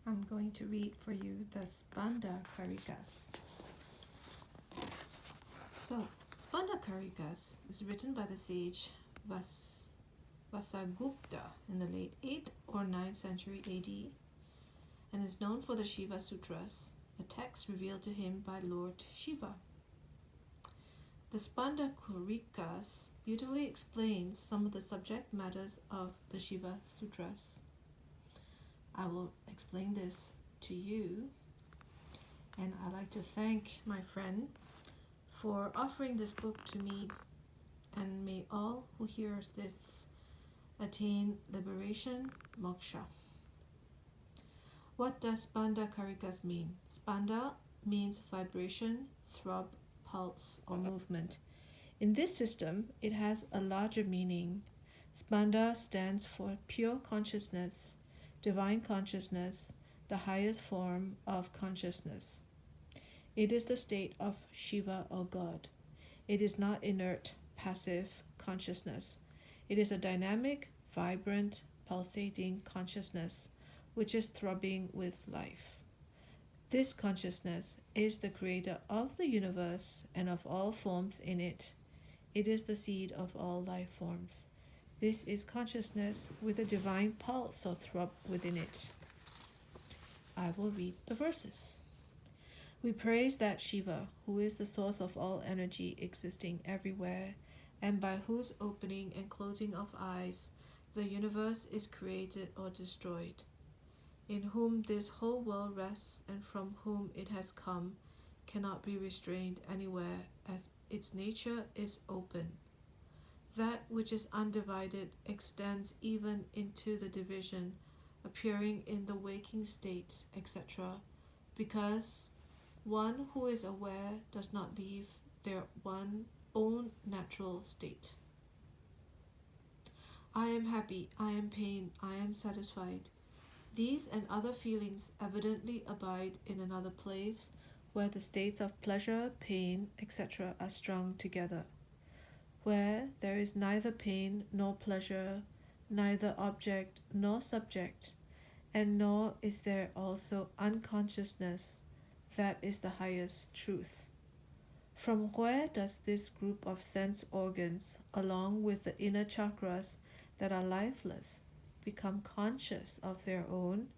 I'm going to read for you the Spanda Karikas. So, Spanda Karikas is written by the sage Vasagupta in the late 8th or 9th century AD and is known for the Shiva Sutras, a text revealed to him by Lord Shiva. The Spanda Karikas beautifully explains some of the subject matters of the Shiva Sutras. I will explain this to you, and I'd like to thank my friend for offering this book to me, and may all who hears this attain liberation, moksha. What does Spanda Karikas mean? Spanda means vibration, throb, pulse, or movement. In this system, it has a larger meaning. Spanda stands for pure consciousness, divine consciousness, the highest form of consciousness. It is the state of Shiva or God. It is not inert, passive consciousness. It is a dynamic, vibrant, pulsating consciousness which is throbbing with life. This consciousness is the creator of the universe and of all forms in it. It is the seed of all life forms. This is consciousness with a divine pulse or throb within it. I will read the verses. We praise that Shiva, who is the source of all energy existing everywhere, and by whose opening and closing of eyes the universe is created or destroyed, in whom this whole world rests and from whom it has come, cannot be restrained anywhere, as its nature is open. That which is undivided extends even into the division, appearing in the waking state, etc., because one who is aware does not leave their own natural state. I am happy, I am pain, I am satisfied. These and other feelings evidently abide in another place, where the states of pleasure, pain, etc. are strung together, where there is neither pain nor pleasure, neither object nor subject, and nor is there also unconsciousness. That is the highest truth. From where does this group of sense organs, along with the inner chakras that are lifeless, become conscious of their own,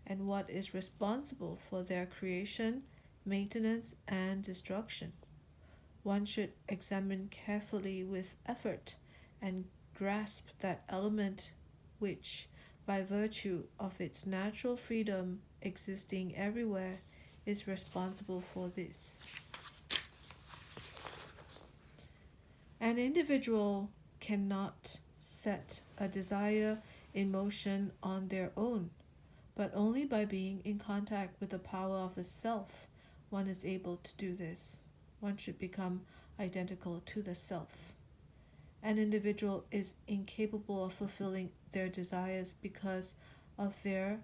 and what is responsible for their creation, maintenance, and destruction? One should examine carefully with effort and grasp that element which, by virtue of its natural freedom existing everywhere, is responsible for this. An individual cannot set a desire in motion on their own, but only by being in contact with the power of the self one is able to do this. One should become identical to the self. An individual is incapable of fulfilling their desires because of their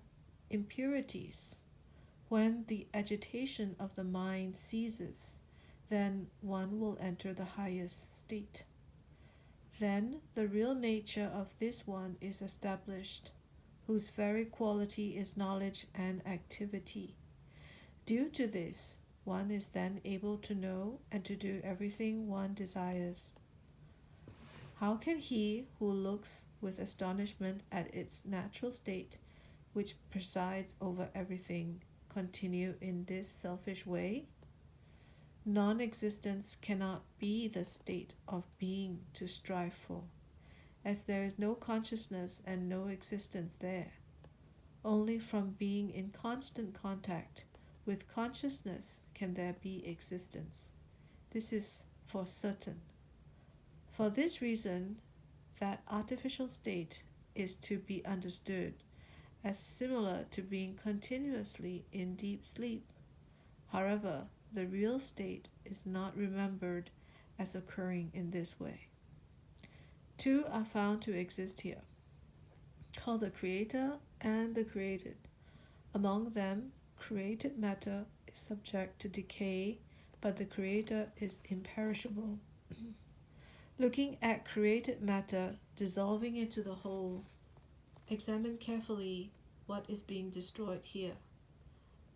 impurities. When the agitation of the mind ceases, then one will enter the highest state. Then the real nature of this one is established, whose very quality is knowledge and activity. Due to this, one is then able to know and to do everything one desires. How can he who looks with astonishment at its natural state, which presides over everything, continue in this selfish way? Non-existence cannot be the state of being to strive for, as there is no consciousness and no existence there. Only from being in constant contact with consciousness can there be existence. This is for certain. For this reason, that artificial state is to be understood as similar to being continuously in deep sleep. However, the real state is not remembered as occurring in this way. Two are found to exist here, called the creator and the created. Among them, created matter is subject to decay, but the creator is imperishable. Looking at created matter dissolving into the whole, examine carefully what is being destroyed here.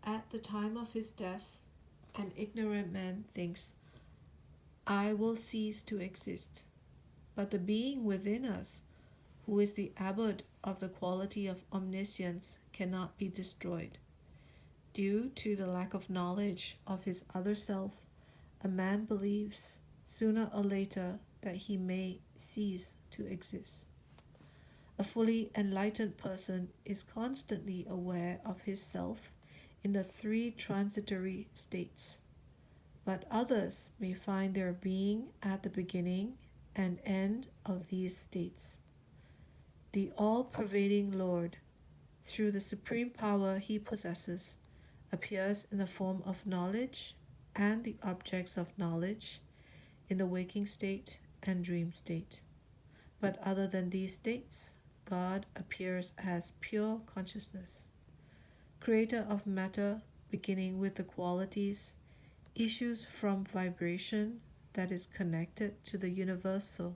at the time of his death, an ignorant man thinks, I will cease to exist. But the being within us, who is the abode of the quality of omniscience, cannot be destroyed. Due to the lack of knowledge of his other self, a man believes, sooner or later, that he may cease to exist. A fully enlightened person is constantly aware of his self in the three transitory states, but others may find their being at the beginning and end of these states. The all-pervading Lord, through the supreme power he possesses, appears in the form of knowledge and the objects of knowledge in the waking state and dream state. But other than these states, God appears as pure consciousness, creator of matter, beginning with the qualities, issues from vibration that is connected to the universal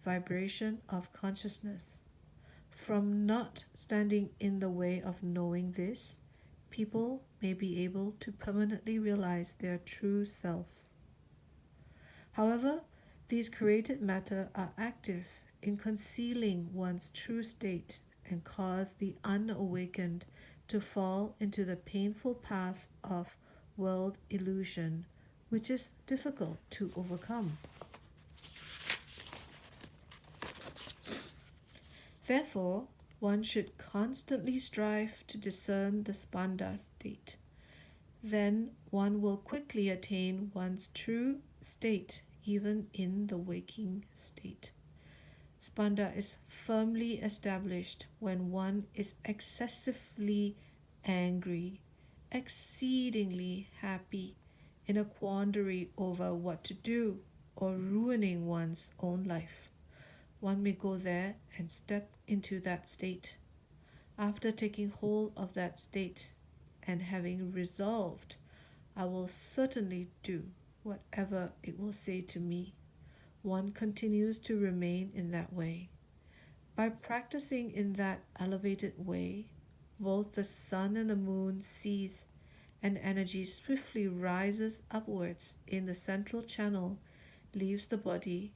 vibration of consciousness. From not standing in the way of knowing this, people may be able to permanently realize their true self. However, these created matter are active in concealing one's true state and cause the unawakened to fall into the painful path of world illusion, which is difficult to overcome. Therefore, one should constantly strive to discern the Spanda state. Then one will quickly attain one's true state even in the waking state. Spanda is firmly established when one is excessively angry, exceedingly happy, in a quandary over what to do, or ruining one's own life. One may go there and step into that state. After taking hold of that state and having resolved, I will certainly do whatever it will say to me, one continues to remain in that way. By practicing in that elevated way, both the sun and the moon cease, and energy swiftly rises upwards in the central channel, leaves the body,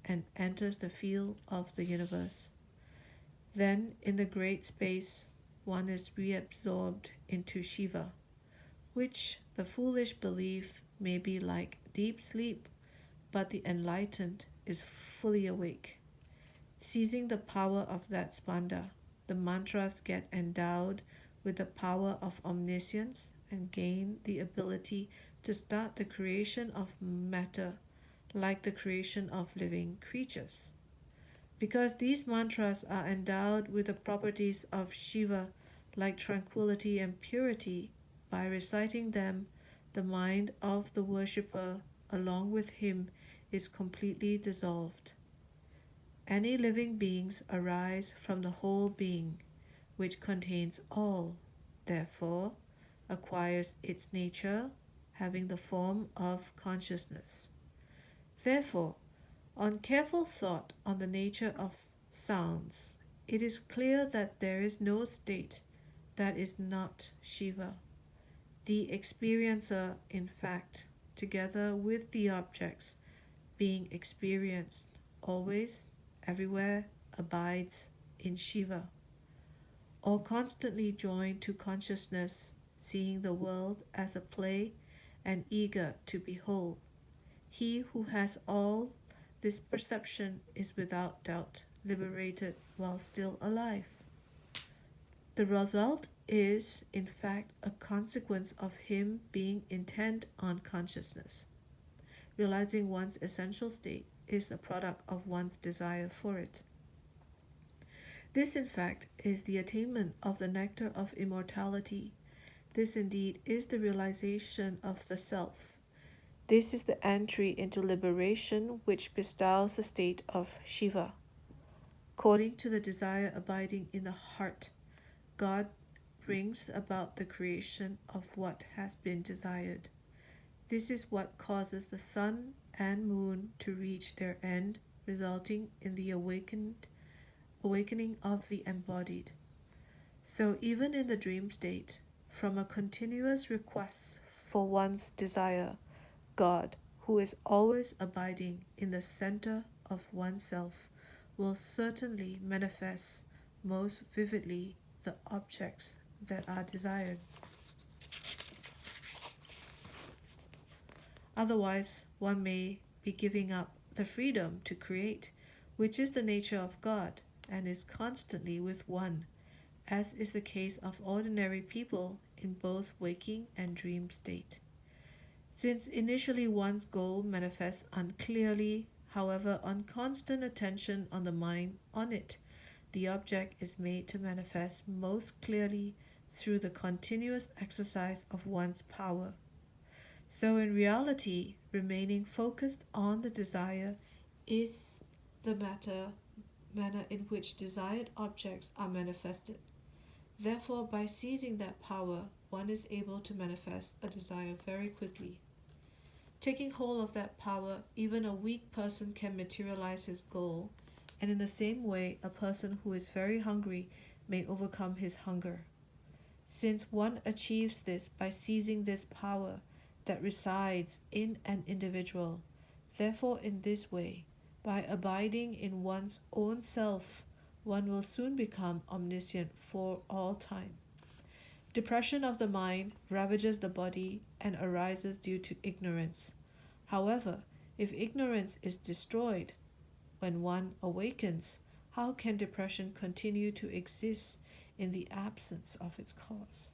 and enters the field of the universe. Then, in the great space, one is reabsorbed into Shiva, which the foolish belief may be like deep sleep, but the enlightened is fully awake. Seizing the power of that Spanda, the mantras get endowed with the power of omniscience and gain the ability to start the creation of matter like the creation of living creatures. Because these mantras are endowed with the properties of Shiva like tranquility and purity, by reciting them, the mind of the worshipper along with him is completely dissolved. Any living beings arise from the whole being, which contains all, therefore acquires its nature, having the form of consciousness. Therefore, on careful thought on the nature of sounds, it is clear that there is no state that is not Shiva. The experiencer, in fact, together with the objects being experienced, always, everywhere, abides in Shiva, or constantly joined to consciousness, seeing the world as a play and eager to behold. He who has all this perception is without doubt liberated while still alive. The result is, in fact, a consequence of him being intent on consciousness. Realizing one's essential state is a product of one's desire for it. This, in fact, is the attainment of the nectar of immortality. This, indeed, is the realization of the self. This is the entry into liberation which bestows the state of Shiva. According to the desire abiding in the heart, God brings about the creation of what has been desired. This is what causes the sun and moon to reach their end, resulting in the awakening of the embodied. So even in the dream state, from a continuous request for one's desire, God, who is always abiding in the center of oneself, will certainly manifest most vividly the objects that are desired. Otherwise, one may be giving up the freedom to create, which is the nature of God and is constantly with one, as is the case of ordinary people in both waking and dream state. Since initially one's goal manifests unclearly, however, on constant attention on the mind on it, the object is made to manifest most clearly through the continuous exercise of one's power. So in reality, remaining focused on the desire is the manner in which desired objects are manifested. Therefore, by seizing that power, one is able to manifest a desire very quickly. Taking hold of that power, even a weak person can materialize his goal, and in the same way, a person who is very hungry may overcome his hunger. Since one achieves this by seizing this power that resides in an individual, therefore in this way, by abiding in one's own self, one will soon become omniscient for all time. Depression of the mind ravages the body and arises due to ignorance. However, if ignorance is destroyed when one awakens, how can depression continue to exist in the absence of its cause?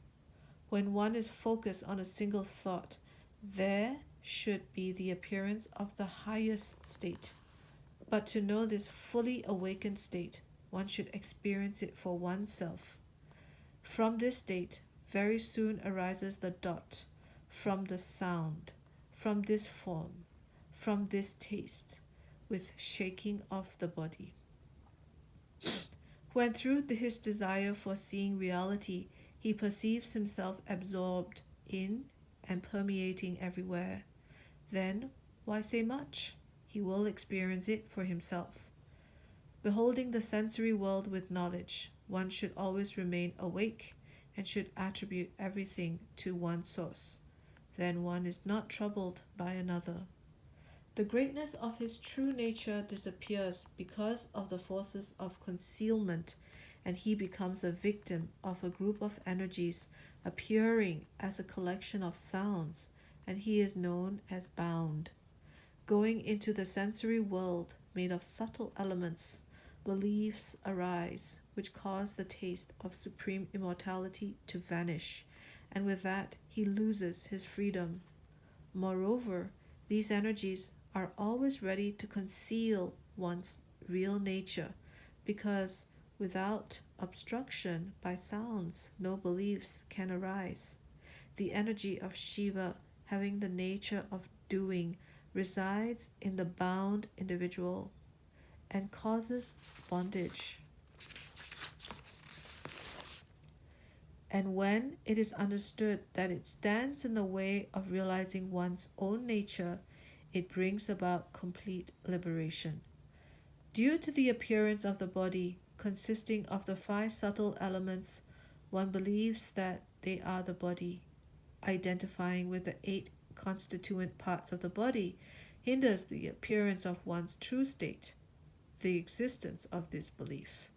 When one is focused on a single thought, there should be the appearance of the highest state. But to know this fully awakened state, one should experience it for oneself. From this state, very soon arises the dot, from the sound, from this form, from this taste, with shaking of the body. When through his desire for seeing reality, he perceives himself absorbed in and permeating everywhere, then why say much? He will experience it for himself. Beholding the sensory world with knowledge, one should always remain awake and should attribute everything to one source. Then one is not troubled by another. The greatness of his true nature disappears because of the forces of concealment, and he becomes a victim of a group of energies appearing as a collection of sounds, and he is known as bound. Going into the sensory world made of subtle elements, beliefs arise which cause the taste of supreme immortality to vanish, and with that he loses his freedom. Moreover, these energies are always ready to conceal one's real nature, because without obstruction by sounds, no beliefs can arise. The energy of Shiva, having the nature of doing, resides in the bound individual and causes bondage. And when it is understood that it stands in the way of realizing one's own nature, it brings about complete liberation. Due to the appearance of the body, consisting of the 5 subtle elements, one believes that they are the body. Identifying with the 8 constituent parts of the body hinders the appearance of one's true state. The existence of this belief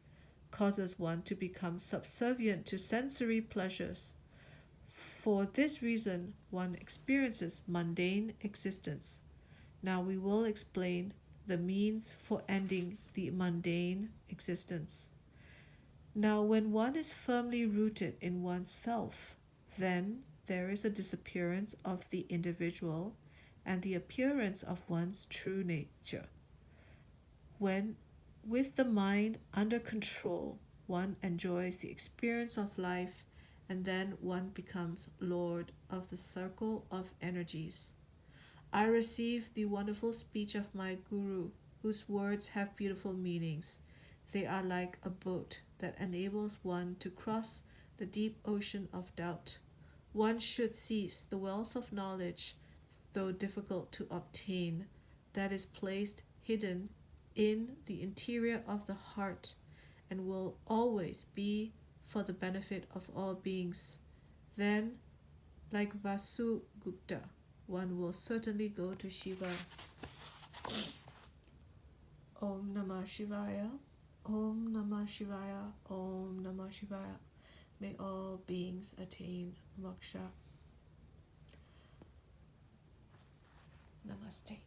causes one to become subservient to sensory pleasures. For this reason, one experiences mundane existence. Now we will explain the means for ending the mundane existence. Now, when one is firmly rooted in oneself, then there is a disappearance of the individual and the appearance of one's true nature. When, with the mind under control, one enjoys the experience of life, and then one becomes lord of the circle of energies. I received the wonderful speech of my guru, whose words have beautiful meanings. They are like a boat that enables one to cross the deep ocean of doubt. One should seize the wealth of knowledge, though difficult to obtain, that is placed hidden in the interior of the heart and will always be for the benefit of all beings. then, like Vasugupta, one will certainly go to Shiva. Om Namah Shivaya, Om Namah Shivaya, Om Namah Shivaya. May all beings attain moksha. Namaste.